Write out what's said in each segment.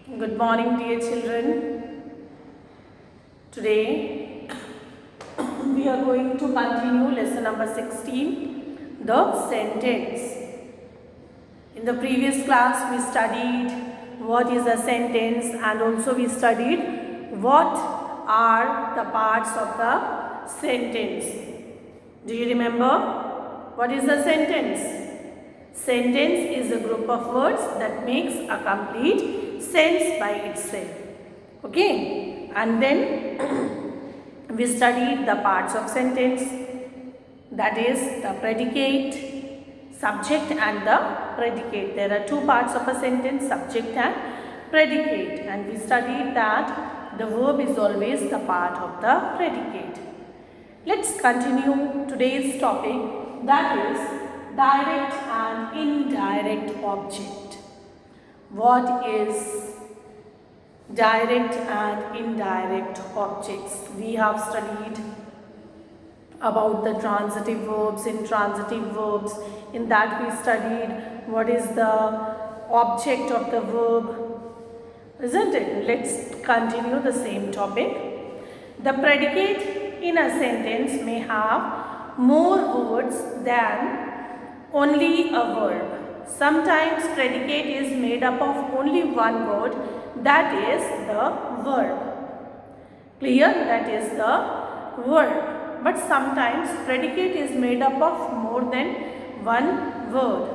Good morning, dear children. Today we are going to continue lesson number 16, the sentence. In the previous class, we studied what is a sentence and also we studied what are the parts of the sentence. Do you remember? What is a sentence? Sentence is a group of words that makes a complete sense by itself. Okay? And then we studied the parts of sentence, that is the predicate, subject and the predicate. There are two parts of a sentence, subject and predicate, and we studied that the verb is always the part of the predicate. Let's continue today's topic, that is direct and indirect object. What is direct and indirect objects? We have studied about the transitive verbs. Intransitive verbs, in that we studied what is the object of the verb, isn't it? Let's continue the same topic. The predicate in a sentence may have more words than only a verb. Sometimes predicate is made up of only one word, that is the verb. Clear? That is the verb. But sometimes predicate is made up of more than one word.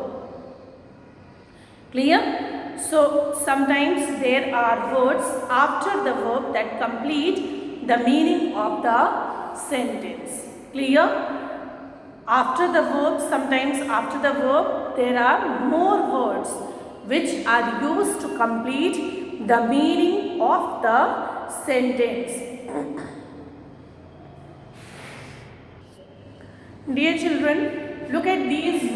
Clear? So sometimes there are words after the verb that complete the meaning of the sentence. Clear? After the verb, sometimes after the verb, there are more words which are used to complete the meaning of the sentence. Dear children, look at these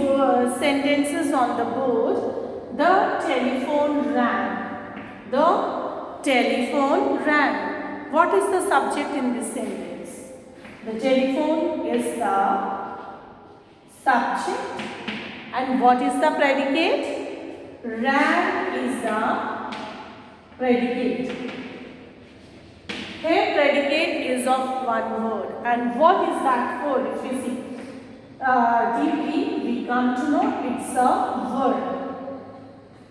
sentences on the board. The telephone rang. The telephone rang. What is the subject in this sentence? The telephone is the subject, and what is the predicate? Rang is the predicate. Here predicate is of one word, and what is that word? If we see deeply, we come to know it's a verb.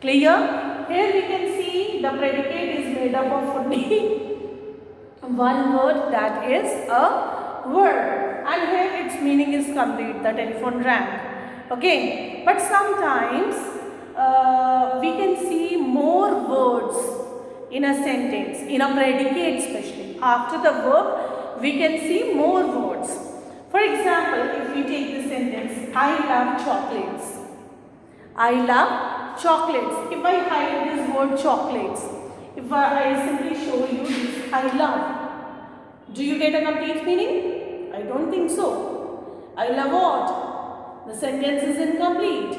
Clear? Here we can see the predicate is made up of only one word, that is a verb. And here its meaning is complete, the telephone rang. Okay, but sometimes we can see more words in a sentence, in a predicate especially. After the verb, we can see more words. For example, if we take the sentence, I love chocolates. I love chocolates. If I hide this word chocolates, if I simply show you this, I love, do you get a complete meaning? I don't think so. I love what? The sentence is incomplete.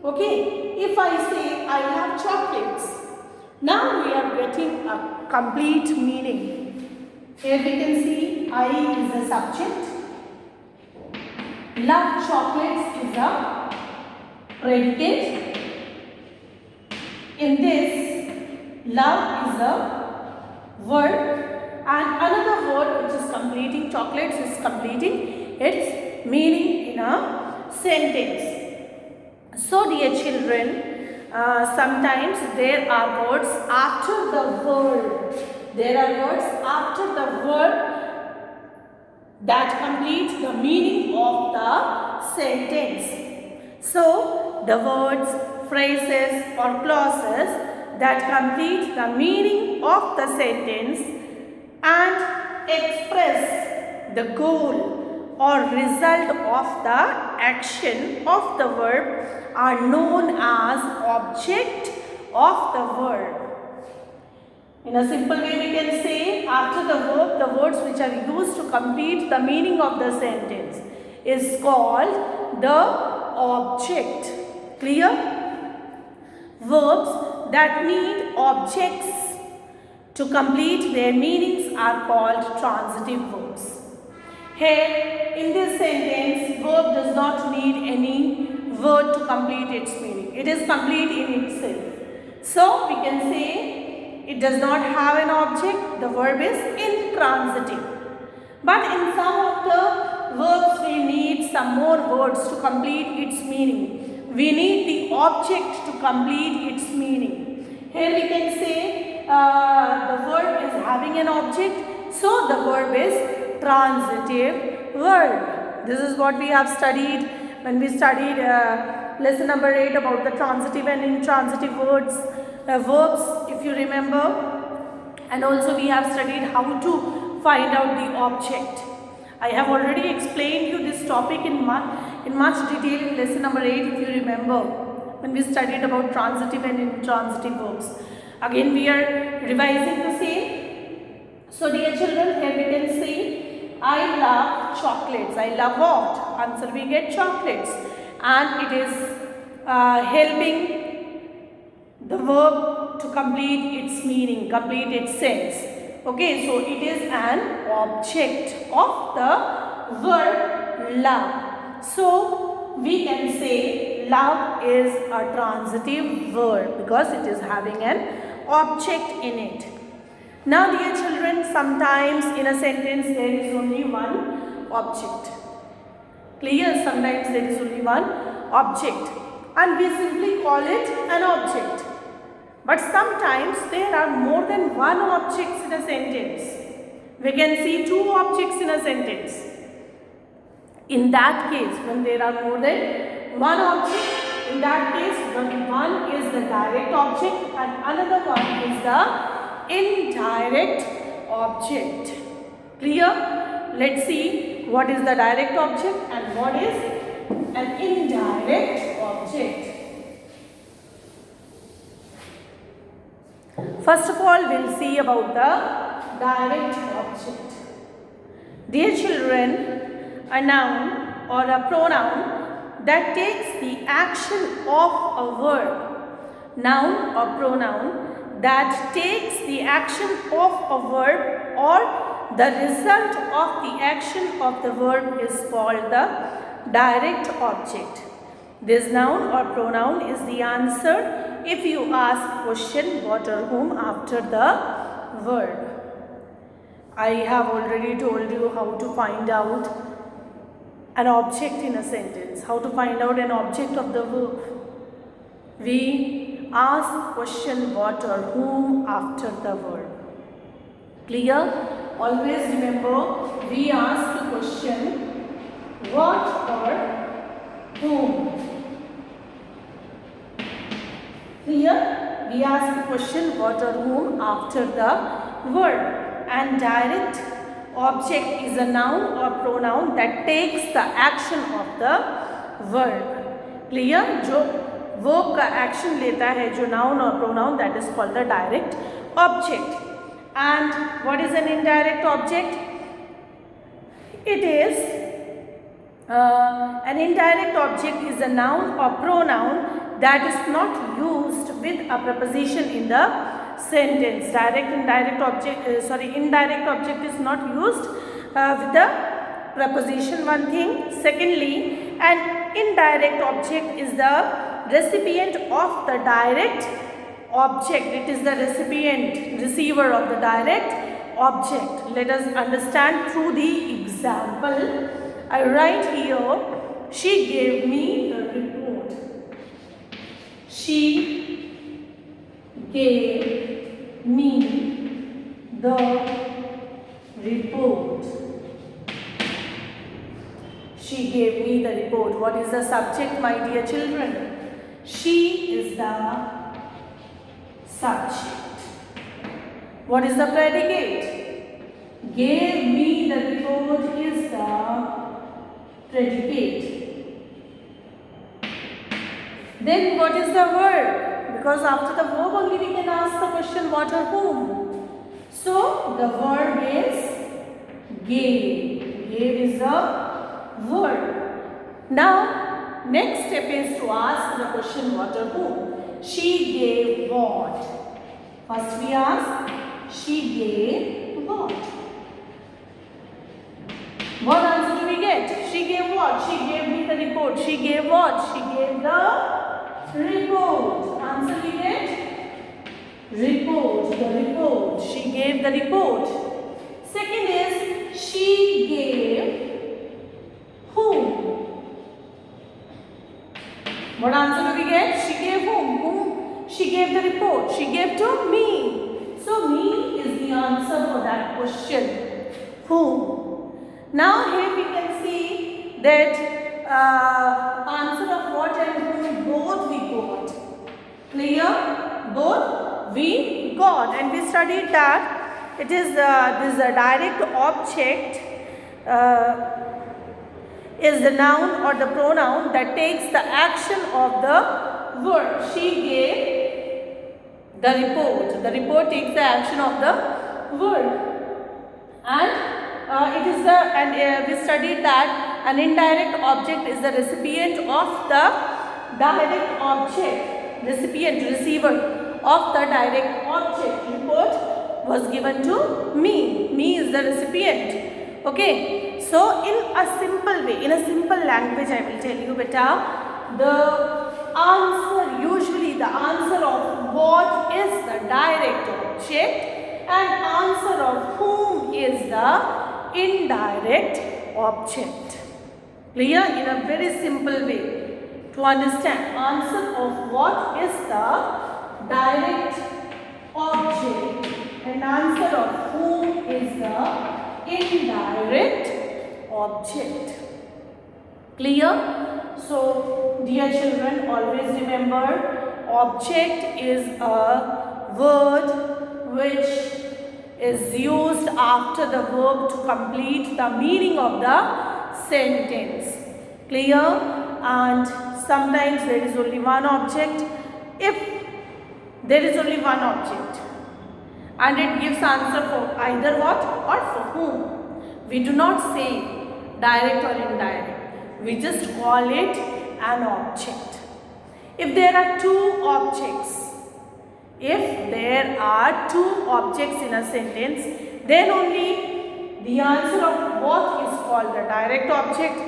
Okay. If I say I love chocolates, now we are getting a complete meaning. Here we can see I is the subject. Love chocolates is a predicate. In this, love is a verb. And another word which is completing chocolates is completing its meaning in a sentence. So dear children, sometimes there are words after the verb. There are words after the verb that complete the meaning of the sentence. So the words, phrases or clauses that complete the meaning of the sentence and express the goal or result of the action of the verb are known as object of the verb. In a simple way we can say, after the verb, the words which are used to complete the meaning of the sentence is called the object. Clear? Verbs that need objects to complete their meanings are called transitive verbs. Here, in this sentence, verb does not need any word to complete its meaning. It is complete in itself. So, we can say it does not have an object, the verb is intransitive. But in some of the verbs we need some more words to complete its meaning. We need the object to complete its meaning. Here we can say the verb is having an object, so the verb is transitive verb. This is what we have studied when we studied lesson number 8 about the transitive and intransitive verbs, if you remember. And also we have studied how to find out the object. I have already explained you this topic in much detail in lesson number 8 if you remember, when we studied about transitive and intransitive verbs. Again we are revising the same. So dear children, here we can say I love chocolates. I love what? Answer we get chocolates. And it is helping the verb to complete its meaning, complete its sense. Okay, so it is an object of the verb love. So we can say love is a transitive verb because it is having an object in it. Now dear children, sometimes in a sentence there is only one object. Clear? Sometimes there is only one object and we simply call it an object. But sometimes there are more than one objects in a sentence. We can see two objects in a sentence. In that case, when there are more than one object, in that case, one is the direct object and another one is the indirect object. Clear? Let's see what is the direct object and what is an indirect object. First of all, we'll see about the direct object. Dear children, a noun or a pronoun that takes the action of a verb. Noun or pronoun that takes the action of a verb or the result of the action of the verb is called the direct object. This noun or pronoun is the answer if you ask question what or whom after the verb. I have already told you how to find out an object in a sentence, how to find out an object of the verb. We ask question what or whom after the verb. Clear? Always remember, we ask the question what or whom. Clear? We ask the question what or whom after the verb. And direct object is a noun or pronoun that takes the action of the verb. Clear? जो verb का action लेता है जो noun or pronoun, that is called the direct object. And what is an indirect object? It is an indirect object is a noun or pronoun that is not used with a preposition in the sentence. Indirect object is not used with the preposition, one thing. Secondly, an indirect object is the recipient of the direct object. It is the receiver of the direct object. Let us understand through the example. I write here, she gave me the report. She gave me the report. She gave me the report. What is the subject, my dear children? She is the subject. What is the predicate? Gave me the report is the predicate. Then what is the verb? Because after the verb only we can ask the question what or whom. So the verb is gave. Gave is the verb. Now next step is to ask the question what or whom. She gave what? First we ask she gave what? What answer do we get? She gave what? She gave me the report. She gave what? She gave the report. Answer we get report. the report. She gave the report. Second is she gave whom? What answer do we get? She gave whom? Whom she gave the report? She gave to me. So me is the answer for that question. Whom? Now here we can see that answer of what and whom both we got. Clear? Both we got, and we studied that it is this direct object is the noun or the pronoun that takes the action of the word. She gave the report. The report takes the action of the word, and it is the we studied that an indirect object is the recipient of the direct object. Receiver of the direct object. Report was given to me. Me is the recipient. Okay. So in a simple way, in a simple language, I will tell you beta, the answer, usually the answer of what is the direct object and answer of whom is the indirect object. Clear? In a very simple way. To understand, answer of what is the direct object and answer of whom is the indirect object. Clear? So, dear children, always remember, object is a word which is used after the verb to complete the meaning of the sentence. Clear? And sometimes there is only one object. If there is only one object and it gives answer for either what or for whom, we do not say direct or indirect. We just call it an object. If there are two objects, in a sentence, then only the answer of what is called the direct object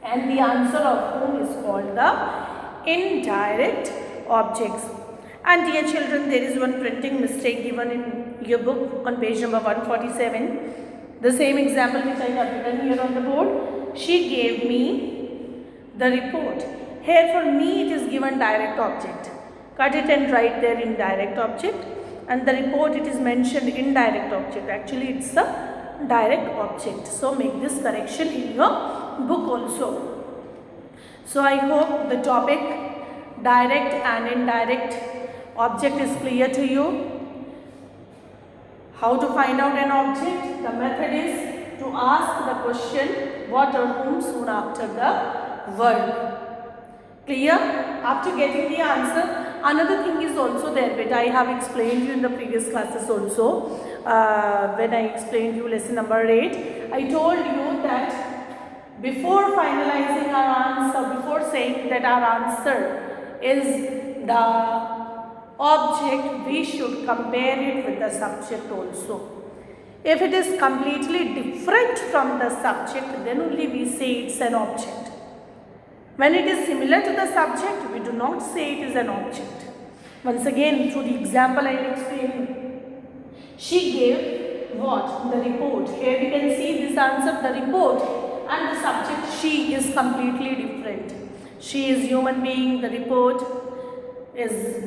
and the answer of whom is called the indirect objects. And dear children, there is one printing mistake given in your book on page number 147. The same example which I have written here on the board. She gave me the report. Here for me it is given direct object. Cut it and write there indirect object. And the report it is mentioned indirect object. Actually it's a direct object. So make this correction in your book also. So I hope the topic direct and indirect object is clear to you. How to find out an object? The method is to ask the question what or whom soon after the verb. Clear? After getting the answer, another thing is also there, but I have explained you in the previous classes also. When I explained you lesson number 8, I told you that before finalizing our answer, before saying that our answer is the object, we should compare it with the subject also. If it is completely different from the subject, then only we say it's an object. When it is similar to the subject, we do not say it is an object. Once again, through the example I will explain. She gave what? The report. Here we can see this answer, the report. And the subject she is completely different. She is human being, the report is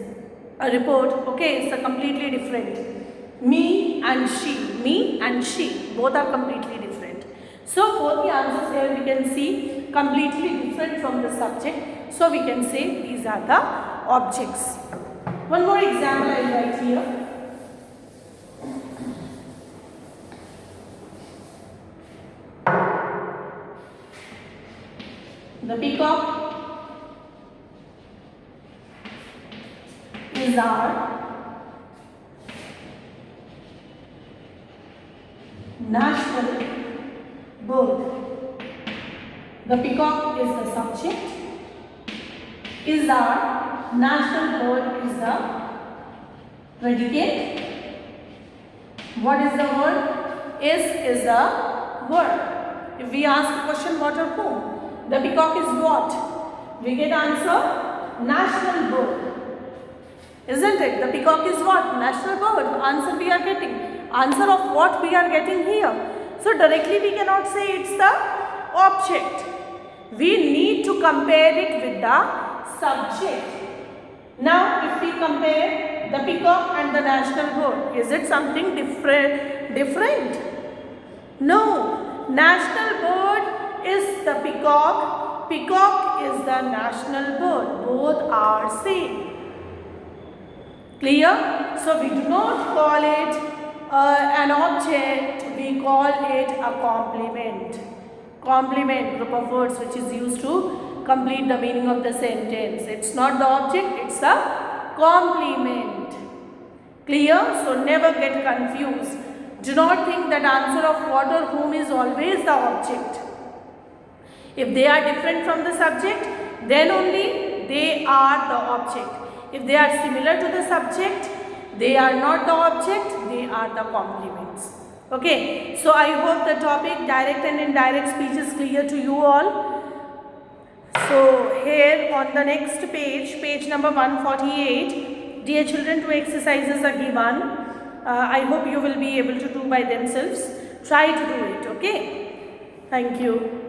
a report. Okay, it's a completely different. Me and she, both are completely different. So both the answers here we can see completely different from the subject. So we can say these are the objects. One more example I will write here. The peacock is our national bird. The peacock is the subject. Is our national bird is the predicate. What is the word? Is the word. If we ask the question what or whom, the peacock is what? We get answer national bird. Isn't it? The peacock is what? National bird. Answer we are getting. Answer of what we are getting here. So directly we cannot say it's the object. We need to compare it with the subject. Now if we compare the peacock and the national bird, is it something different? No. National bird is the peacock. Peacock is the national bird. Both are same. Clear? So we do not call it an object, we call it a complement. Complement, group of words which is used to complete the meaning of the sentence. It's not the object, it's a complement. Clear? So never get confused. Do not think that answer of what or whom is always the object. If they are different from the subject, then only they are the object. If they are similar to the subject, they are not the object, they are the complements. Okay, so I hope the topic direct and indirect speech is clear to you all. So here on the next page, page number 148, dear children, 2 exercises are given. I hope you will be able to do by themselves. Try to do it, okay? Thank you.